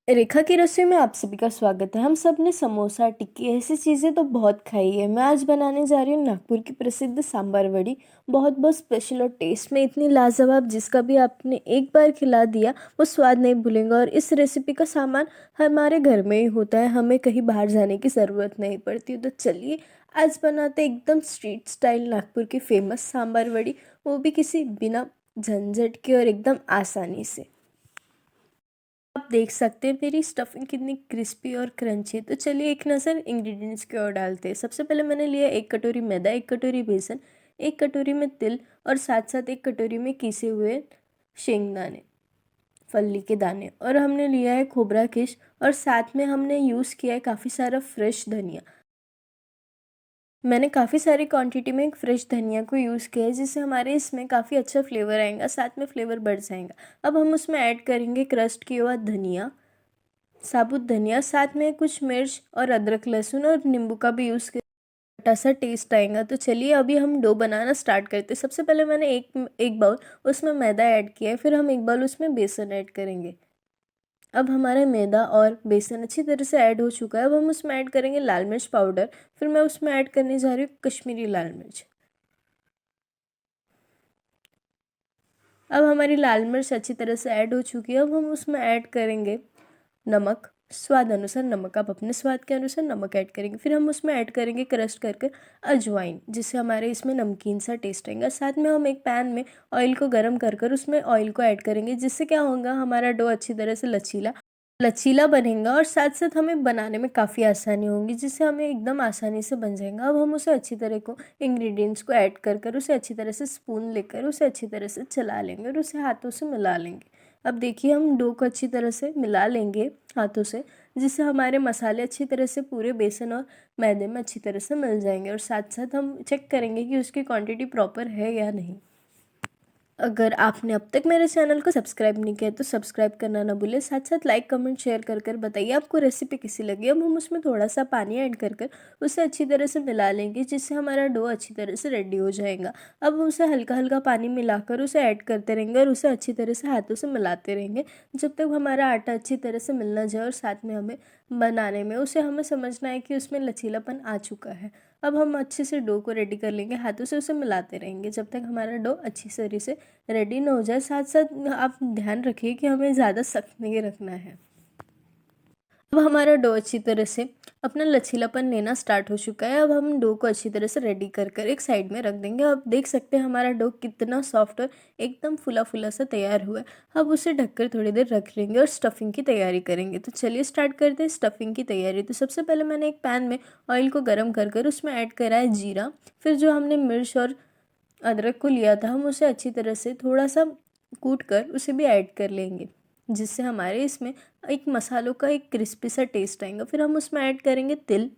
रेखा की रसोई में आप सभी का स्वागत है। हम सब ने समोसा, टिक्की ऐसी चीज़ें तो बहुत खाई है। मैं आज बनाने जा रही हूँ नागपुर की प्रसिद्ध सांबर वड़ी। बहुत बहुत स्पेशल और टेस्ट में इतनी लाजवाब, जिसका भी आपने एक बार खिला दिया वो स्वाद नहीं भूलेंगे। और इस रेसिपी का सामान हमारे घर में ही होता है, हमें कहीं बाहर जाने की ज़रूरत नहीं पड़ती। तो चलिए आज बनाते हैं एकदम स्ट्रीट स्टाइल नागपुर की फेमस सांबर वड़ी, वो भी किसी बिना झंझट के और एकदम आसानी से। आप देख सकते हैं मेरी स्टफिंग कितनी क्रिस्पी और क्रंची है। तो चलिए एक नज़र इंग्रेडिएंट्स की ओर डालते हैं। सबसे पहले मैंने लिया 1 कटोरी मैदा, 1 कटोरी बेसन, 1 कटोरी में तिल और साथ साथ 1 कटोरी में पीसे हुए शेंगदाने, फल्ली के दाने। और हमने लिया है खोबरा किश, और साथ में हमने यूज़ किया है काफ़ी सारा फ्रेश धनिया। मैंने काफ़ी सारी क्वांटिटी में फ्रेश धनिया को यूज़ किया है, जिससे हमारे इसमें काफ़ी अच्छा फ्लेवर आएगा, साथ में फ्लेवर बढ़ जाएगा। अब हम उसमें ऐड करेंगे क्रस्ट किया हुआ धनिया, साबुत धनिया, साथ में कुछ मिर्च और अदरक लहसुन और नींबू का भी यूज़ कर खट्टा सा टेस्ट आएगा। तो चलिए अभी हम डो बनाना स्टार्ट करते हैं। सबसे पहले मैंने एक एक बाउल उसमें मैदा ऐड किया है, फिर हम एक बाउल उसमें बेसन ऐड करेंगे। अब हमारा मैदा और बेसन अच्छी तरह से ऐड हो चुका है। अब हम उसमें ऐड करेंगे लाल मिर्च पाउडर, फिर मैं उसमें ऐड करने जा रही हूँ कश्मीरी लाल मिर्च। अब हमारी लाल मिर्च अच्छी तरह से ऐड हो चुकी है। अब हम उसमें ऐड करेंगे नमक, स्वाद अनुसार नमक, आप अपने स्वाद के अनुसार नमक ऐड करेंगे। फिर हम उसमें ऐड करेंगे क्रश करके अजवाइन, जिससे हमारे इसमें नमकीन सा टेस्ट आएगा। साथ में हम एक पैन में ऑयल को गर्म कर कर उसमें ऑयल को ऐड करेंगे, जिससे क्या होगा, हमारा डो अच्छी तरह से लचीला लचीला बनेगा और साथ साथ हमें बनाने में काफ़ी आसानी होगी, जिससे हमें एकदम आसानी से बन जाएगा। अब हम उसे अच्छी तरह को इंग्रेडिएंट्स को ऐड कर कर उसे अच्छी तरह से स्पून लेकर उसे अच्छी तरह से चला लेंगे और उसे हाथों से मिला लेंगे। अब देखिए हम डो को अच्छी तरह से मिला लेंगे हाथों से, जिससे हमारे मसाले अच्छी तरह से पूरे बेसन और मैदे में अच्छी तरह से मिल जाएंगे। और साथ साथ हम चेक करेंगे कि उसकी क्वांटिटी प्रॉपर है या नहीं। अगर आपने अब तक मेरे चैनल को सब्सक्राइब नहीं किया तो सब्सक्राइब करना ना भूलें। साथ साथ लाइक कमेंट शेयर कर कर बताइए आपको रेसिपी कैसी लगी। अब हम उसमें थोड़ा सा पानी ऐड कर कर उसे अच्छी तरह से मिला लेंगे, जिससे हमारा डो अच्छी तरह से रेडी हो जाएगा। अब हम उसे हल्का हल्का पानी मिलाकर उसे ऐड करते रहेंगे और उसे अच्छी तरह से हाथों से मिलाते रहेंगे जब तक हमारा आटा अच्छी तरह से मिल ना जाए। और साथ में हमें बनाने में उसे हमें समझना है कि उसमें लचीलापन आ चुका है। अब हम अच्छे से डो को रेडी कर लेंगे, हाथों से उसे मिलाते रहेंगे जब तक हमारा डो अच्छी तरह से रेडी ना हो जाए। साथ साथ आप ध्यान रखिए कि हमें ज़्यादा सख्त नहीं रखना है। अब हमारा डो अच्छी तरह से अपना लचीलापन लेना स्टार्ट हो चुका है। अब हम डो को अच्छी तरह से रेडी कर कर एक साइड में रख देंगे। अब देख सकते हैं हमारा डो कितना सॉफ्ट और एकदम फुला फुला सा तैयार हुआ है। अब उसे ढककर थोड़ी देर रख लेंगे और स्टफिंग की तैयारी करेंगे। तो चलिए स्टार्ट करते हैं स्टफिंग की तैयारी। तो सबसे पहले मैंने एक पैन में ऑयल को गर्म कर कर उसमें ऐड करा है जीरा। फिर जो हमने मिर्च और अदरक को लिया था, हम उसे अच्छी तरह से थोड़ा सा कूट कर उसे भी ऐड कर लेंगे, जिससे हमारे इसमें एक मसालों का एक क्रिस्पी सा टेस्ट आएगा। फिर हम उसमें ऐड करेंगे तिल,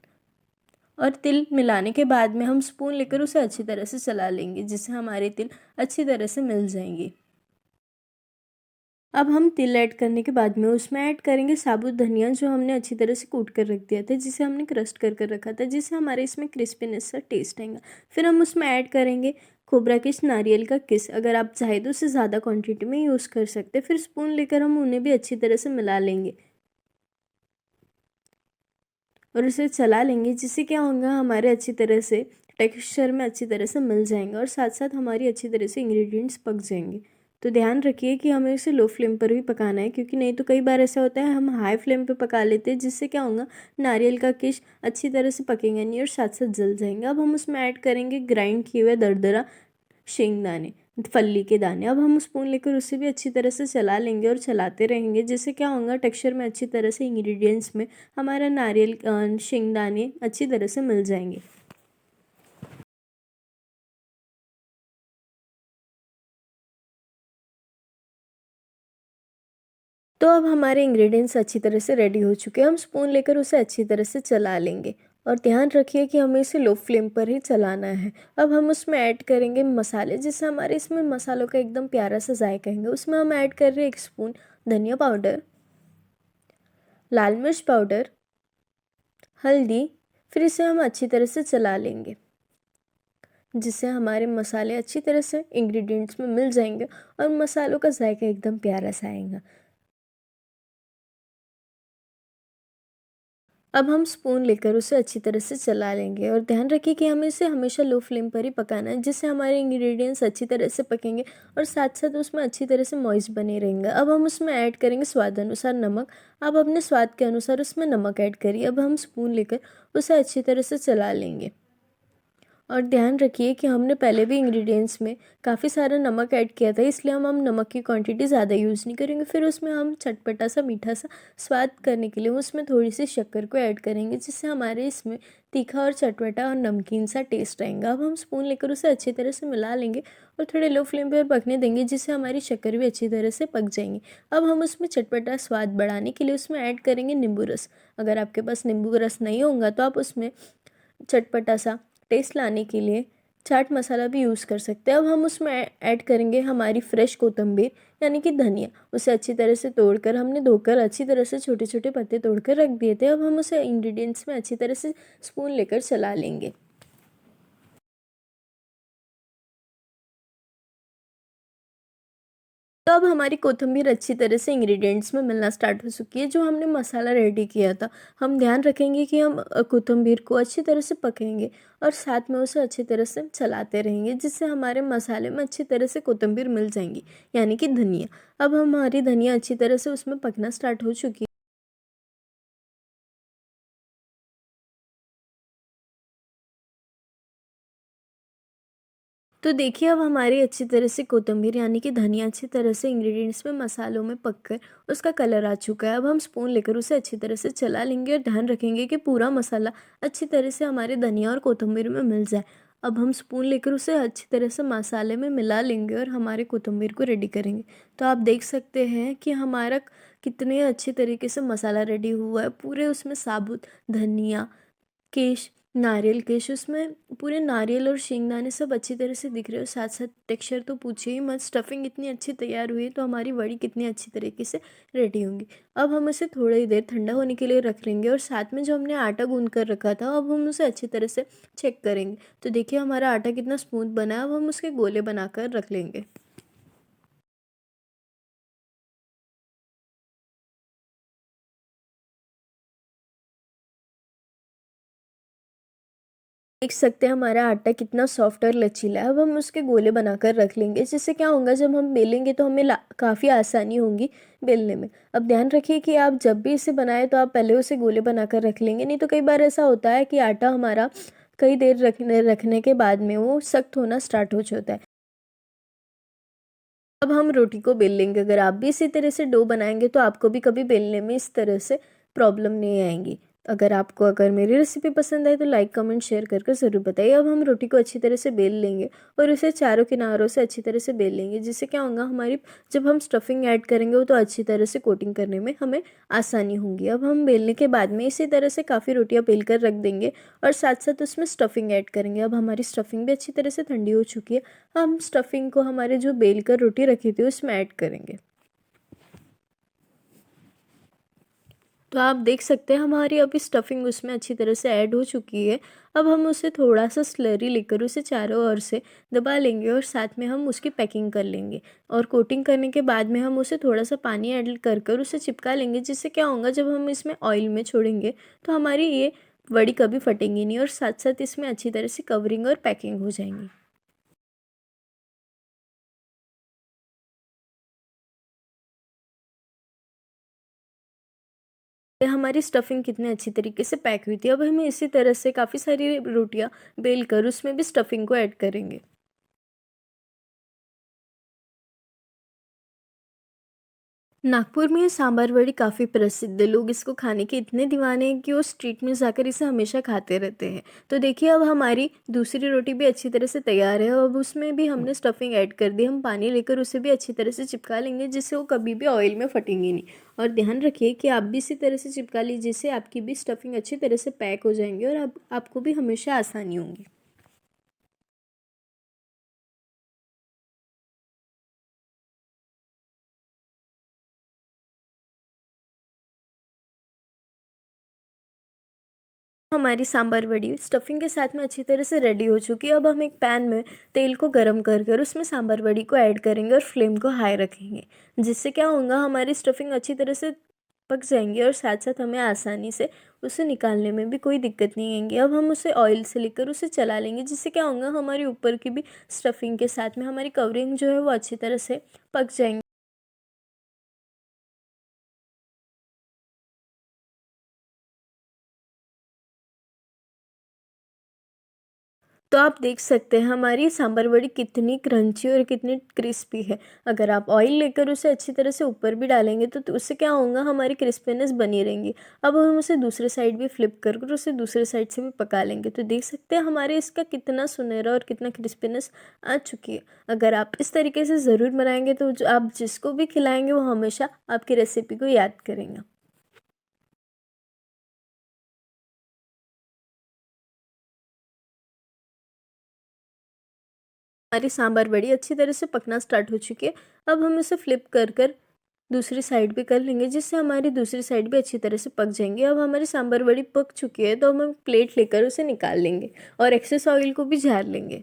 और तिल मिलाने के बाद में हम स्पून लेकर उसे अच्छी तरह से चला लेंगे, जिससे हमारे तिल अच्छी तरह से मिल जाएंगे। अब हम तिल ऐड करने के बाद में उसमें ऐड करेंगे साबुत धनिया, जो हमने अच्छी तरह से कूट कर रख दिया था, जिसे हमने क्रस्ट कर कर रखा था, जिससे हमारे इसमें क्रिस्पीनेस सा टेस्ट आएगा। फिर हम उसमें ऐड करेंगे खोबरा किस, नारियल का किस। अगर आप चाहे तो उससे ज़्यादा क्वांटिटी में यूज़ कर सकते हैं। फिर स्पून लेकर हम उन्हें भी अच्छी तरह से मिला लेंगे और उसे चला लेंगे, जिससे क्या होगा, हमारे अच्छी तरह से टेक्सचर में अच्छी तरह से मिल जाएंगे और साथ साथ हमारी अच्छी तरह से इंग्रेडिएंट्स पक जाएंगे। तो ध्यान रखिए कि हमें इसे लो फ्लेम पर भी पकाना है, क्योंकि नहीं तो कई बार ऐसा होता है हम हाई फ्लेम पे पका लेते हैं, जिससे क्या होगा, नारियल का किश अच्छी तरह से पकेंगे नहीं और साथ साथ जल जाएंगे। अब हम उसमें ऐड करेंगे ग्राइंड किए हुए दरदरा शेंगदाने, फल्ली के दाने। अब हम स्पून लेकर उसे भी अच्छी तरह से चला लेंगे और चलाते रहेंगे, जिससे क्या होगा, टेक्सचर में अच्छी तरह से इंग्रेडिएंट्स में हमारा नारियल शेंगदाने अच्छी तरह से मिल जाएंगे। तो अब हमारे इंग्रेडिएंट्स अच्छी तरह से रेडी हो चुके हैं। हम स्पून लेकर उसे अच्छी तरह से चला लेंगे और ध्यान रखिए कि हमें इसे लो फ्लेम पर ही चलाना है। अब हम उसमें ऐड करेंगे मसाले, जिससे हमारे इसमें मसालों का एकदम प्यारा सा जायका आएंगे। उसमें हम ऐड कर रहे हैं 1 स्पून धनिया पाउडर, लाल मिर्च पाउडर, हल्दी। फिर इसे हम अच्छी तरह से चला लेंगे, जिससे हमारे मसाले अच्छी तरह से इंग्रेडिएंट्स में मिल जाएंगे और मसालों का जायका एकदम प्यारा सा आएगा। अब हम स्पून लेकर उसे अच्छी तरह से चला लेंगे और ध्यान रखिए कि हमें इसे हमेशा लो फ्लेम पर ही पकाना है, जिससे हमारे इंग्रेडिएंट्स अच्छी तरह से पकेंगे और साथ साथ उसमें अच्छी तरह से मॉइस्ट बने रहेंगे। अब हम उसमें ऐड करेंगे स्वाद अनुसार नमक। आप अपने स्वाद के अनुसार उसमें नमक ऐड करिए। अब हम स्पून लेकर उसे अच्छी तरह से चला लेंगे और ध्यान रखिए कि हमने पहले भी इंग्रेडिएंट्स में काफ़ी सारा नमक ऐड किया था, इसलिए हम नमक की क्वांटिटी ज़्यादा यूज़ नहीं करेंगे। फिर उसमें हम चटपटा सा मीठा सा स्वाद करने के लिए उसमें थोड़ी सी शक्कर को ऐड करेंगे, जिससे हमारे इसमें तीखा और चटपटा और नमकीन सा टेस्ट रहेगा। अब हम स्पून लेकर उसे अच्छी तरह से मिला लेंगे और थोड़े लो फ्लेम पर पकने देंगे, जिससे हमारी शक्कर भी अच्छी तरह से पक जाएंगी। अब हम उसमें चटपटा स्वाद बढ़ाने के लिए उसमें ऐड करेंगे नींबू रस। अगर आपके पास नींबू रस नहीं होगा तो आप उसमें चटपटा सा टेस्ट लाने के लिए चाट मसाला भी यूज़ कर सकते हैं। अब हम उसमें ऐड करेंगे हमारी फ्रेश कोतंबीर यानी कि धनिया। उसे अच्छी तरह से तोड़कर हमने धोकर अच्छी तरह से छोटे छोटे पत्ते तोड़कर रख दिए थे। अब हम उसे इंग्रेडिएंट्स में अच्छी तरह से स्पून लेकर चला लेंगे। तो अब हमारी कोथिंबीर अच्छी तरह से इंग्रेडिएंट्स में मिलना स्टार्ट हो चुकी है, जो हमने मसाला रेडी किया था। हम ध्यान रखेंगे कि हम कोथिंबीर को अच्छी तरह से पकेंगे और साथ में उसे अच्छी तरह से चलाते रहेंगे, जिससे हमारे मसाले में अच्छी तरह से कोथिंबीर मिल जाएंगी यानी कि धनिया। अब हमारी धनिया अच्छी तरह से उसमें पकना स्टार्ट हो चुकी है। तो देखिए अब हमारी अच्छी तरह से कोथिंबीर यानी कि धनिया अच्छी तरह से इंग्रेडिएंट्स में मसालों में पककर उसका कलर आ चुका है। अब हम स्पून लेकर उसे अच्छी तरह से चला लेंगे और ध्यान रखेंगे कि पूरा मसाला अच्छी तरह से हमारे धनिया और कोथिंबीर में मिल जाए। अब हम स्पून लेकर उसे अच्छी तरह से मसाले में मिला लेंगे और हमारे कोथिंबीर को रेडी करेंगे। तो आप देख सकते हैं कि हमारा कितने अच्छे तरीके से मसाला रेडी हुआ है। पूरे उसमें साबुत धनिया केश नारियल केश उसमें पूरे नारियल और शेंगदाने सब अच्छी तरह से दिख रहे हो। साथ साथ टेक्सचर तो पूछिए ही मत, स्टफिंग इतनी अच्छी तैयार हुई तो हमारी वड़ी कितनी अच्छी तरीके से रेडी होंगी। अब हम इसे थोड़ी देर ठंडा होने के लिए रख लेंगे और साथ में जो हमने आटा गूंद कर रखा था अब हम उसे अच्छी तरह से चेक करेंगे। तो देखिए हमारा आटा कितना स्मूथ बना है। अब हम उसके गोले बनाकर रख लेंगे। देख सकते हैं हमारा आटा कितना सॉफ्ट और लचीला है। अब हम उसके गोले बनाकर रख लेंगे, जिससे क्या होगा जब हम बेलेंगे तो हमें काफ़ी आसानी होगी बेलने में। अब ध्यान रखिए कि आप जब भी इसे बनाएं तो आप पहले उसे गोले बनाकर रख लेंगे, नहीं तो कई बार ऐसा होता है कि आटा हमारा कई देर रखने के बाद में वो सख्त होना स्टार्ट हो जाता है। अब हम रोटी को बेल लेंगे। अगर आप भी इसी तरह से डो बनाएंगे तो आपको भी कभी बेलने में इस तरह से प्रॉब्लम नहीं आएंगी। अगर मेरी रेसिपी पसंद आए तो लाइक कमेंट शेयर करके ज़रूर बताइए। अब हम रोटी को अच्छी तरह से बेल लेंगे और उसे चारों किनारों से अच्छी तरह से बेल लेंगे, जिससे क्या होगा हमारी जब हम स्टफिंग ऐड करेंगे वो तो अच्छी तरह से कोटिंग करने में हमें आसानी होगी। अब हम बेलने के बाद में इसी तरह से काफ़ी रोटियां बेल कर रख देंगे और साथ साथ उसमें स्टफिंग ऐड करेंगे। अब हमारी स्टफिंग भी अच्छी तरह से ठंडी हो चुकी है। हम स्टफिंग को हमारे जो बेल कर रोटी रखी थी उसमें ऐड करेंगे। तो आप देख सकते हैं हमारी अभी स्टफिंग उसमें अच्छी तरह से ऐड हो चुकी है। अब हम उसे थोड़ा सा स्लरी लेकर उसे चारों ओर से दबा लेंगे और साथ में हम उसकी पैकिंग कर लेंगे। और कोटिंग करने के बाद में हम उसे थोड़ा सा पानी ऐड कर कर उसे चिपका लेंगे, जिससे क्या होगा जब हम इसमें ऑयल में छोड़ेंगे तो हमारी ये वड़ी कभी फटेंगी नहीं और साथ साथ इसमें अच्छी तरह से कवरिंग और पैकिंग हो जाएंगी। हमारी स्टफिंग कितने अच्छी तरीके से पैक हुई थी। अब हमें इसी तरह से काफ़ी सारी रोटियां बेल कर उसमें भी स्टफिंग को ऐड करेंगे। नागपुर में ये सांभर वड़ी काफ़ी प्रसिद्ध है। लोग इसको खाने के इतने दीवाने हैं कि वो स्ट्रीट में जाकर इसे हमेशा खाते रहते हैं। तो देखिए अब हमारी दूसरी रोटी भी अच्छी तरह से तैयार है। अब उसमें भी हमने स्टफिंग ऐड कर दी। हम पानी लेकर उसे भी अच्छी तरह से चिपका लेंगे, जिससे वो कभी भी ऑयल में फटेंगी नहीं। और ध्यान रखिए कि आप भी इसी तरह से चिपका लीजिए, जिससे आपकी भी स्टफिंग अच्छी तरह से पैक हो जाएंगी और आपको भी हमेशा आसानी होगी। हमारी सांभर वड़ी स्टफिंग के साथ में अच्छी तरह से रेडी हो चुकी है। अब हम एक पैन में तेल को गरम कर कर उसमें सांभर वड़ी को ऐड करेंगे और फ्लेम को हाई रखेंगे, जिससे क्या होगा हमारी स्टफिंग अच्छी तरह से पक जाएंगी और साथ साथ हमें आसानी से उसे निकालने में भी कोई दिक्कत नहीं आएंगी। अब हम उसे ऑयल से लेकर उसे चला लेंगे, जिससे क्या होगा, हमारे ऊपर की भी स्टफिंग के साथ में हमारी कवरिंग जो है वो अच्छी तरह से पक जाएंगी। तो आप देख सकते हैं हमारी सांभर वड़ी कितनी क्रंची और कितनी क्रिस्पी है। अगर आप ऑयल लेकर उसे अच्छी तरह से ऊपर भी डालेंगे तो उससे क्या होगा, हमारी क्रिस्पीनेस बनी रहेंगी। अब हम उसे दूसरे साइड भी फ्लिप कर कर उसे दूसरे साइड से भी पका लेंगे। तो देख सकते हैं हमारे इसका कितना सुनहरा और कितना क्रिस्पीनेस आ चुकी है। अगर आप इस तरीके से ज़रूर बनाएंगे तो जो आप जिसको भी खिलाएंगे वो हमेशा आपकी रेसिपी को याद करेंगे। हमारी सांभर बड़ी अच्छी तरह से पकना स्टार्ट हो चुकी है। अब हम इसे फ्लिप कर कर दूसरी साइड भी कर लेंगे, जिससे हमारी दूसरी साइड भी अच्छी तरह से पक जाएंगे। अब हमारी सांभर बड़ी पक चुकी है, तो हम प्लेट लेकर उसे निकाल लेंगे और एक्सेस ऑयल को भी झाड़ लेंगे।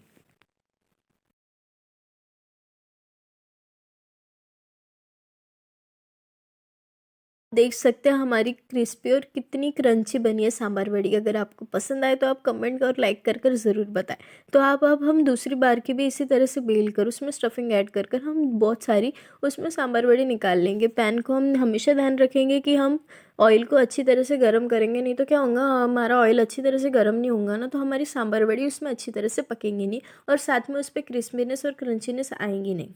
देख सकते हैं हमारी क्रिस्पी और कितनी क्रंची बनी है सांभर वड़ी। अगर आपको पसंद आए तो आप कमेंट और लाइक कर कर ज़रूर बताएं। तो आप अब हम दूसरी बार की भी इसी तरह से बेल कर उसमें स्टफिंग ऐड कर कर हम बहुत सारी उसमें सांभर वड़ी निकाल लेंगे। पैन को हम हमेशा ध्यान रखेंगे कि हम ऑयल को अच्छी तरह से गर्म करेंगे, नहीं तो क्या होगा, हमारा ऑयल अच्छी तरह से गर्म नहीं होगा ना, तो हमारी सांभर वड़ी उसमें अच्छी तरह से पकेंगी नहीं और साथ में उस पर क्रिस्पीनेस और क्रंचीनेस आएंगी नहीं।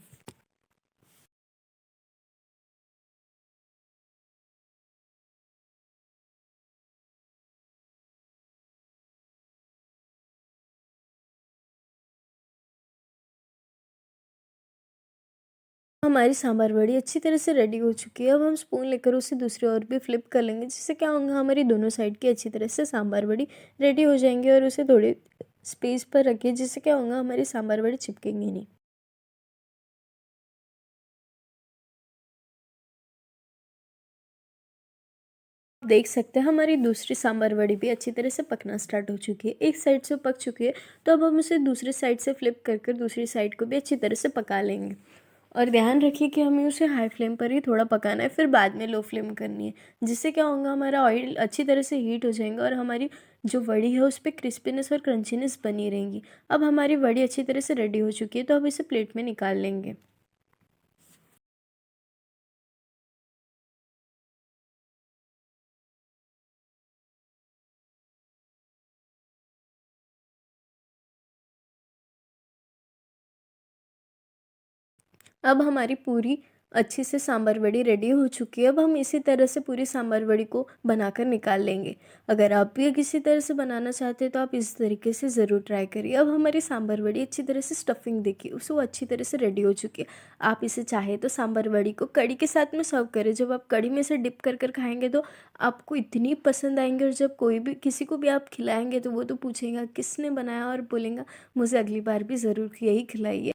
हमारी सांभर बड़ी अच्छी तरह से रेडी हो चुकी है। अब हम स्पून लेकर उसे दूसरी ओर भी फ्लिप कर लेंगे, जिससे क्या होगा, हमारी दोनों साइड की अच्छी तरह से सांभर बड़ी रेडी हो जाएंगी। और उसे थोड़ी स्पेस पर रखिए, जिससे क्या होगा, हमारी सांभर बड़ी चिपकेंगी नहीं। देख सकते हैं हमारी दूसरी सांभर वड़ी भी अच्छी तरह से पकना स्टार्ट हो चुकी है। एक साइड से पक चुकी है, तो अब हम उसे दूसरी साइड से फ्लिप कर कर दूसरी साइड को भी अच्छी तरह से पका लेंगे। और ध्यान रखिए कि हमें उसे हाई फ्लेम पर ही थोड़ा पकाना है, फिर बाद में लो फ्लेम करनी है, जिससे क्या होगा, हमारा ऑयल अच्छी तरह से हीट हो जाएगा और हमारी जो वड़ी है उस पर क्रिस्पीनेस और क्रंचीनेस बनी रहेंगी। अब हमारी वड़ी अच्छी तरह से रेडी हो चुकी है, तो अब इसे प्लेट में निकाल लेंगे। अब हमारी पूरी अच्छी से सांभर वड़ी रेडी हो चुकी है। अब हम इसी तरह से पूरी सांभर वड़ी को बनाकर निकाल लेंगे। अगर आप भी किसी तरह से बनाना चाहते हैं तो आप इस तरीके से ज़रूर ट्राई करिए। अब हमारी सांभर वड़ी अच्छी तरह से स्टफिंग देखिए उसे वो अच्छी तरह से रेडी हो चुकी है। आप इसे चाहे तो सांभर वड़ी को कड़ी के साथ में सर्व करें। जब आप कड़ी में से डिप कर कर खाएंगे तो आपको इतनी पसंद आएंगे, और जब कोई भी किसी को भी आप खिलाएंगे तो वो तो पूछेगा किसने बनाया, और बोलेगा मुझे अगली बार भी ज़रूर यही खिलाइए।